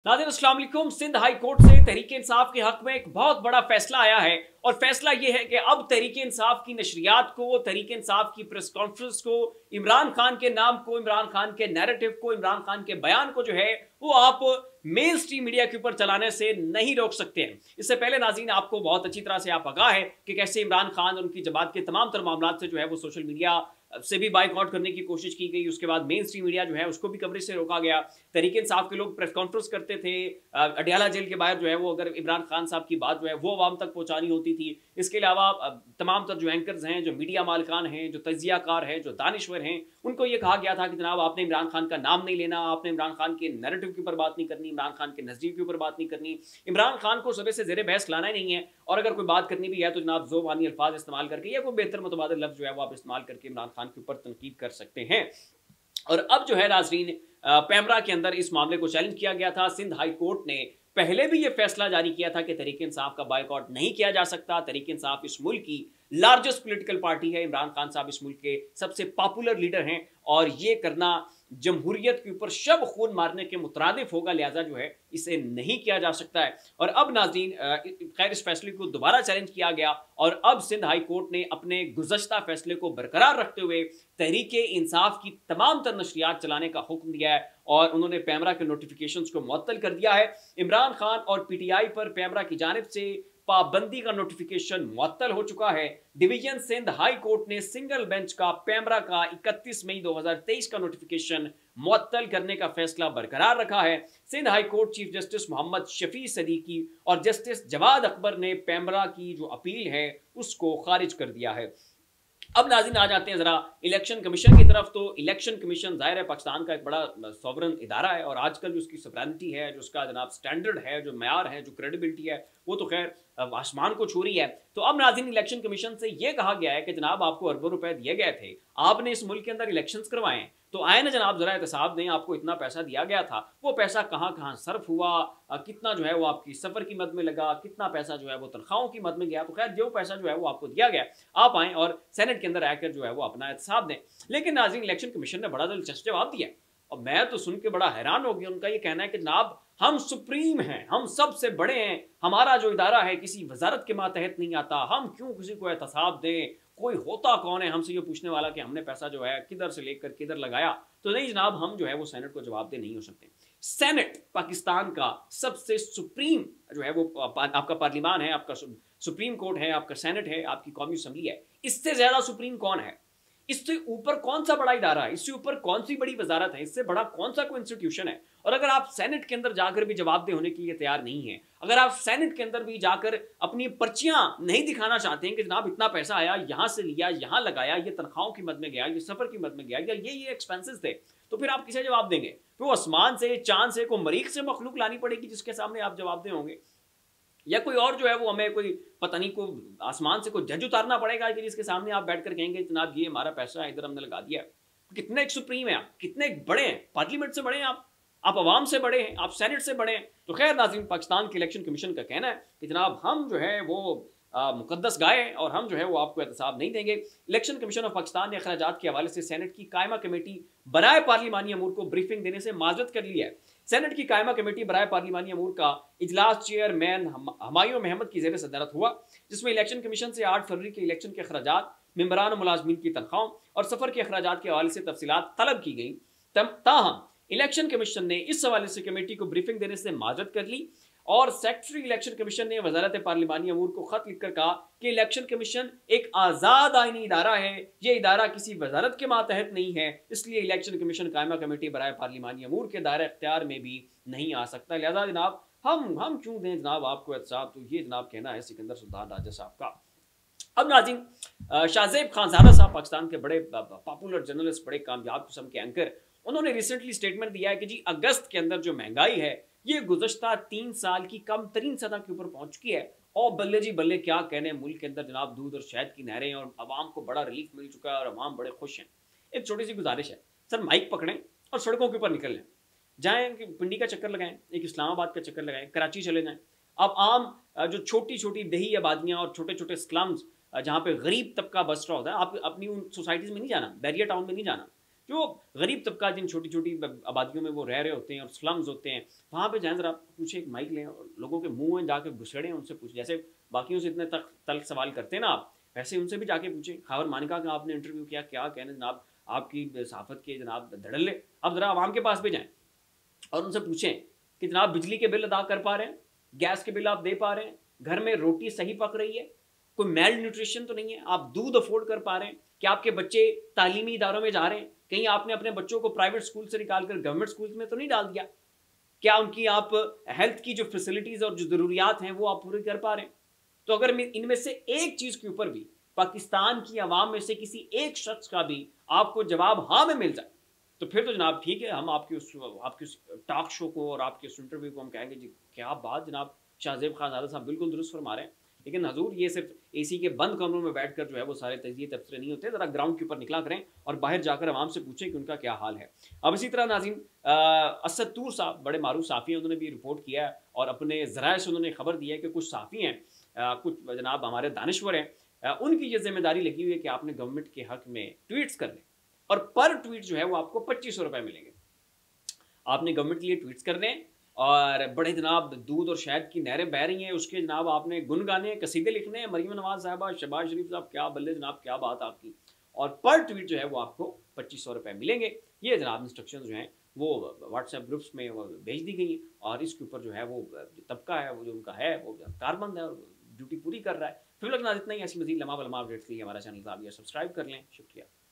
नाज़रीन अस्सलाम वालेकुम। सिंध हाई कोर्ट से तहरीक इंसाफ के हक में एक बहुत बड़ा फैसला आया है और फैसला यह है कि अब तहरीक इंसाफ की नशरियात को, तहरीक इंसाफ की प्रेस कॉन्फ्रेंस को, इमरान खान के नाम को, इमरान खान के नैरेटिव को, इमरान खान के बयान को जो है वो आप मेन स्ट्रीम मीडिया के ऊपर चलाने से नहीं रोक सकते हैं। इससे पहले नाज़रीन आपको बहुत अच्छी तरह से आप आगाह है कि कैसे इमरान खान और उनकी जमात के तमाम तर मामला से जो है वो सोशल मीडिया से भी बाइकआउट करने की कोशिश की गई। उसके बाद मेन स्ट्रीम मीडिया जो है उसको भी कवरेज से रोका गया। तहरीक इंसाफ के लोग प्रेस कॉन्फ्रेंस करते थे, अडियाला जेल के बाहर जो है वो अगर इमरान खान साहब की बात जो है वो आवाम तक पहुंचानी होती थी। इसके अलावा तमाम तर जो एंकर्स हैं, जो मीडिया मालिकान हैं, जो तजियाकार हैं, जो दानिश्वर हैं, उनको ये कहा गया था कि जनाब आपने इमरान खान का नाम नहीं लेना, आपने इमरान खान के नैरेटिव के ऊपर बात नहीं करनी, इमरान खान के नजदीक के ऊपर बात नहीं करनी, इमरान खान को सभी से ज़ेरे बहस लाना ही नहीं है, और अगर कोई बात करनी भी है तो जनाब ज़ुबानी अल्फाज इस्तेमाल करके या कोई बेहतर मुतबादिल लफ्ज़ जो है वो आप इस्तेमाल करके इमरान खान के ऊपर तनकीद कर सकते हैं। और अब जो है नाज़रीन पैमरा के अंदर इस मामले को चैलेंज किया गया था। सिंध हाई कोर्ट ने पहले भी यह फैसला जारी किया था कि तहरीक इंसाफ का बायकॉट नहीं किया जा सकता। तहरीक इंसाफ इस मुल्क की लार्जेस्ट पॉलिटिकल पार्टी है, इमरान खान साहब इस मुल्क के सबसे पॉपुलर लीडर हैं और ये करना जमहूरियत के ऊपर शब खून मारने के मुतरादिफ होगा, लिहाजा जो है इसे नहीं किया जा सकता है। और अब नाज़रीन खैर इस फैसले को दोबारा चैलेंज किया गया और अब सिंध हाई कोर्ट ने अपने गुज़श्ता फैसले को बरकरार रखते हुए तहरीक इंसाफ की तमाम तर नशरियात चलाने का हुक्म दिया है और उन्होंने पैमरा के नोटिफिकेशंस को मुअत्तल कर दिया है। इमरान खान और पीटीआई पर पैमरा की जानिब से पाबंदी का नोटिफिकेशन मुअत्तल हो चुका है। डिवीजन सिंध हाई कोर्ट ने सिंगल बेंच का पैमरा का 31 मई 2023 का नोटिफिकेशन मुअत्तल करने का फैसला बरकरार रखा है। Sindh high court chief justice Mohammad Shafi Siddiqui और जस्टिस जवाद अकबर ने पैमरा की जो अपील है उसको खारिज कर दिया है। अब नाज़रीन आ जाते हैं ज़रा इलेक्शन कमीशन की तरफ। तो इलेक्शन कमीशन ज़ाहिर है पाकिस्तान का एक बड़ा सॉवरन इदारा है और आजकल जो उसकी सवरेनिटी है, जो उसका जनाब स्टैंडर्ड है, जो मयार है, जो क्रेडिबिलिटी है, वो तो खैर आसमान को छू रही है। तो अब नाज़रीन इलेक्शन कमीशन से ये कहा गया है कि जनाब आपको अरबों रुपए दिए गए थे, आपने इस मुल्क के अंदर इलेक्शंस करवाएं, तो आए ना जनाब ज़रा एहतसाब दें, आपको इतना पैसा दिया गया था, वो पैसा कहाँ कहाँ सर्फ हुआ, कितना जो है वो आपकी सफ़र की मद में लगा, कितना पैसा जो है वो तनख्वाहों की मद में गया। तो खैर जो पैसा जो है वो आपको दिया गया, आप आएँ और सेनेट के अंदर आकर जो है वो अपना एहतसाब दें। लेकिन नाज़रीन इलेक्शन कमीशन ने बड़ा दिलचस्प जवाब दिया और मैं तो सुन के बड़ा हैरान हो गया। उनका ये कहना है कि जनाब हम सुप्रीम हैं, हम सबसे बड़े हैं, हमारा जो इदारा है किसी वजारत के मातहत नहीं आता, हम क्यों किसी को एहतसाब दें, कोई होता कौन है हमसे ये पूछने वाला कि हमने पैसा जो है किधर से लेकर किधर लगाया। तो नहीं जनाब, हम जो है वो सेनेट को जवाब दे नहीं हो सकते। सेनेट पाकिस्तान का सबसे सुप्रीम जो है वो आपका पार्लिमान है, आपका सुप्रीम कोर्ट है, आपका सेनेट है, आपकी कौमी असम्बली है। इससे ज्यादा सुप्रीम कौन है? इससे ऊपर कौन सा बड़ा इदारा है? इससे ऊपर कौन सी बड़ी वजारत है? इससे बड़ा कौन सा कोई इंस्टीट्यूशन है? और अगर आप सेनेट के अंदर जाकर भी जवाबदेह होने के लिए तैयार नहीं है, अगर आप सेनेट के अंदर भी जाकर अपनी पर्चियां नहीं दिखाना चाहते हैं कि जनाब इतना पैसा आया, यहां से लिया, यहां लगाया, ये तनख्वाहों की मद में गया, ये सफर की मद में गया, या ये एक्सपेंसेस थे, तो फिर आप किसे जवाब देंगे? फिर वो आसमान से, चांद से, कोई मरीख से मखलूक लानी पड़ेगी जिसके सामने आप जवाबदेह होंगे, या कोई और जो है वो हमें कोई पता नहीं को आसमान से कोई जज उतारना पड़ेगा कि जिसके सामने आप बैठकर कहेंगे जनाब ये हमारा पैसा है, इधर हमने लगा दिया। कितने एक सुप्रीम है आप, कितने एक बड़े हैं, पार्लियामेंट से बड़े हैं आप अवाम से बड़े हैं, आप सेनेट से बड़े हैं। तो खैर नाज़रीन पाकिस्तान के इलेक्शन कमीशन का कहना है कि जनाब हम जो है वो मुकद्दस गाय और हम जो है वो आपको एहतसाब नहीं देंगे। इलेक्शन कमीशन ऑफ पाकिस्तान ने अखराजात के हवाले से सेनेट की कायमा कमेटी बराए पार्लिमानी अमूर को ब्रीफिंग देने से माजरत कर ली है। सेनेट की कायमा कमेटी बराए पार्लिमानी अमूर का इजलास चेयरमैन हमायूं महमद की ज़ेर सदारत हुआ, जिसमें इलेक्शन कमीशन से 8 फरवरी के इलेक्शन के अखराजात, मेंबरान मुलाजमीन की तनख्वाहों और सफर के अखराजात के हवाले से तफसीलात तलब की गई। ताहम इलेक्शन कमीशन ने इस हवाले से कमेटी को ब्रीफिंग देने से माजरत कर ली और सेक्रेटरी इलेक्शन कमीशन ने वजारत पार्लिमानी अमूर को खत लिखकर कहा कि इलेक्शन कमीशन एक आज़ाद आईनी इदारा है, ये इदारा किसी वजारत के मातहत नहीं है, इसलिए इलेक्शन कमीशन कायमा कमेटी बराए पार्लिमानी अमूर के दायरे इख्तियार में भी नहीं आ सकता। लिहाजा जनाब हम क्यों दें जनाब आपको एहतसाब? तो ये जनाब कहना है सिकंदर सुल्तान राजा साहब का। अब नाज़रीन शाहजेब खानजादा साहब पाकिस्तान के बड़े पॉपुलर जर्नलिस्ट, बड़े कामयाब किस्म के एंकर, उन्होंने रिसेंटली स्टेटमेंट दिया है कि जी अगस्त के अंदर जो महंगाई है ये गुज़श्ता 3 साल की कम तरीन सतह के ऊपर पहुंच चुकी है। और बल्ले जी बल्ले क्या कहने, मुल्क के अंदर जनाब दूध और शहद की नहरें और आवाम को बड़ा रिलीफ मिल चुका है और आवाम बड़े खुश हैं। एक छोटी सी गुजारिश है सर, माइक पकड़ें और सड़कों के ऊपर निकल लें, जाएँ पिंडी का चक्कर लगाएं, एक इस्लामाबाद का चक्कर लगाएं, कराची चले जाएँ। अब आम जो छोटी छोटी दही आबादियाँ और छोटे छोटे स्लम्स जहाँ पे गरीब तबका बस रहा होता है, आप अपनी उन सोसाइटीज़ में नहीं जाना, बैरियर टाउन में नहीं जाना, जो गरीब तबका जिन छोटी छोटी आबादियों में वो रह रहे होते हैं और स्लम्स होते हैं, वहाँ पे जाएं, ज़रा पूछे, एक माइक लें और लोगों के मुंह में जाके घुसड़ें, उनसे पूछें। जैसे बाकियों से इतने तल्ख सवाल करते हैं ना आप, वैसे उनसे भी जाके पूछें। खबर मानिका का आपने इंटरव्यू किया, क्या कहने जनाब आपकी सहाफत के जनाब धड़ल्ले। अब ज़रा आवाम के पास भी जाएँ और उनसे पूछें कि जनाब बिजली के बिल अदा कर पा रहे हैं, गैस के बिल आप दे पा रहे हैं, घर में रोटी सही पक रही है, कोई मेल न्यूट्रिशन तो नहीं है, आप दूध अफोर्ड कर पा रहे हैं, क्या आपके बच्चे तालीमी इदारों में जा रहे हैं, कहीं आपने अपने बच्चों को प्राइवेट स्कूल से निकालकर गवर्नमेंट स्कूल में तो नहीं डाल दिया, क्या उनकी आप हेल्थ की जो फैसिलिटीज और जो जरूरियात हैं वो आप पूरी कर पा रहे हैं। तो अगर इनमें से एक चीज के ऊपर भी पाकिस्तान की आवाम में से किसी एक शख्स का भी आपको जवाब हाँ में मिल जाए, तो फिर तो जनाब ठीक है, हम आपकी उस टॉक शो को और आपके उस इंटरव्यू को हम कहेंगे जी क्या बात जनाब, शाहजेब खान साहब बिल्कुल दुरुस्त फरमा रहे हैं। लेकिन हजूर ये सिर्फ एसी के बंद कमरों में बैठकर जो है वो सारे तजिए तबसरे नहीं होते, ज़रा ग्राउंड के ऊपर निकला करें और बाहर जाकर आवाम से पूछें कि उनका क्या हाल है। अब इसी तरह नाज़रीन, असद तूर साहब बड़े मारूफ साफ़ी हैं, उन्होंने भी रिपोर्ट किया है और अपने ज़राए से उन्होंने खबर दी है कि कुछ साफ़ी हैं, कुछ जनाब हमारे दानिश्वर हैं, उनकी ये जिम्मेदारी लगी हुई है कि आपने गवर्नमेंट के हक में ट्वीट्स कर लें और पर ट्वीट जो है वो आपको 2500 रुपये मिलेंगे। आपने गवर्नमेंट के लिए ट्वीट्स कर दें और बड़े जनाब दूध और शहद की नहरें बह रही हैं, उसके जनाब आपने गुन गाने, कसीदे लिखने हैं, मरीम नवाज साहबा, शहबाज शरीफ साहब, क्या बल्ले जनाब, क्या बात आपकी। और पर ट्वीट जो है वो आपको 2500 रुपये मिलेंगे। ये जनाब इंस्ट्रक्शन जो हैं वो व्हाट्सएप ग्रुप्स में वो भेज दी गई और इसके ऊपर जो है वो जो तबका है वो जो उनका है वो कारबंद है और ड्यूटी पूरी कर रहा है। फिर लगना इतना ही, ऐसी मजीद लम्हा अपडेट्स के लिए हमारा चैनल आप सब्सक्राइब कर लें। शुक्रिया।